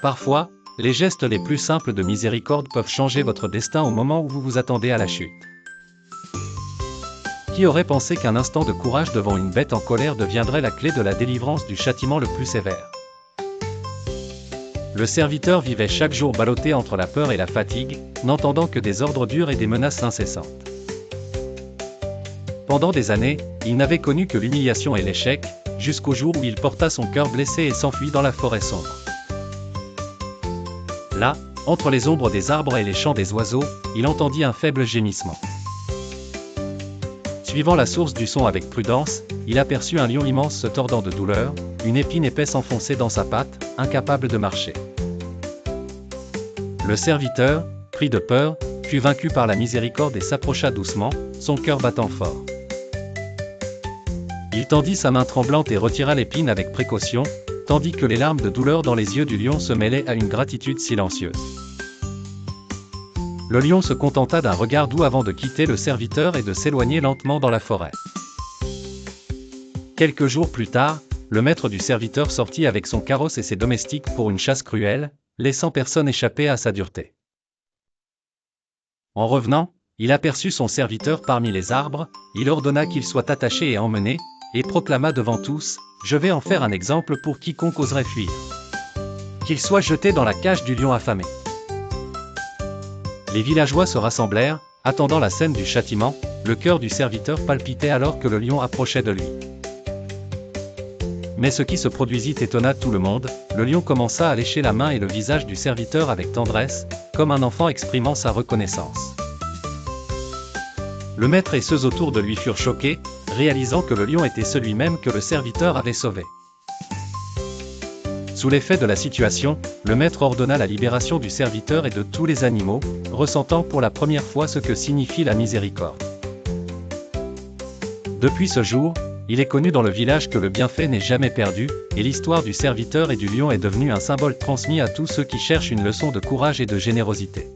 Parfois, les gestes les plus simples de miséricorde peuvent changer votre destin au moment où vous vous attendez à la chute. Qui aurait pensé qu'un instant de courage devant une bête en colère deviendrait la clé de la délivrance du châtiment le plus sévère? Le serviteur vivait chaque jour ballotté entre la peur et la fatigue, n'entendant que des ordres durs et des menaces incessantes. Pendant des années, il n'avait connu que l'humiliation et l'échec, jusqu'au jour où il porta son cœur blessé et s'enfuit dans la forêt sombre. Là, entre les ombres des arbres et les chants des oiseaux, il entendit un faible gémissement. Suivant la source du son avec prudence, il aperçut un lion immense se tordant de douleur, une épine épaisse enfoncée dans sa patte, incapable de marcher. Le serviteur, pris de peur, fut vaincu par la miséricorde et s'approcha doucement, son cœur battant fort. Il tendit sa main tremblante et retira l'épine avec précaution, tandis que les larmes de douleur dans les yeux du lion se mêlaient à une gratitude silencieuse. Le lion se contenta d'un regard doux avant de quitter le serviteur et de s'éloigner lentement dans la forêt. Quelques jours plus tard, le maître du serviteur sortit avec son carrosse et ses domestiques pour une chasse cruelle, laissant personne échapper à sa dureté. En revenant, il aperçut son serviteur parmi les arbres, il ordonna qu'il soit attaché et emmené, et proclama devant tous, « Je vais en faire un exemple pour quiconque oserait fuir. Qu'il soit jeté dans la cage du lion affamé. » Les villageois se rassemblèrent, attendant la scène du châtiment, le cœur du serviteur palpitait alors que le lion approchait de lui. Mais ce qui se produisit étonna tout le monde, le lion commença à lécher la main et le visage du serviteur avec tendresse, comme un enfant exprimant sa reconnaissance. Le maître et ceux autour de lui furent choqués, réalisant que le lion était celui même que le serviteur avait sauvé. Sous l'effet de la situation, le maître ordonna la libération du serviteur et de tous les animaux, ressentant pour la première fois ce que signifie la miséricorde. Depuis ce jour, il est connu dans le village que le bienfait n'est jamais perdu, et l'histoire du serviteur et du lion est devenue un symbole transmis à tous ceux qui cherchent une leçon de courage et de générosité.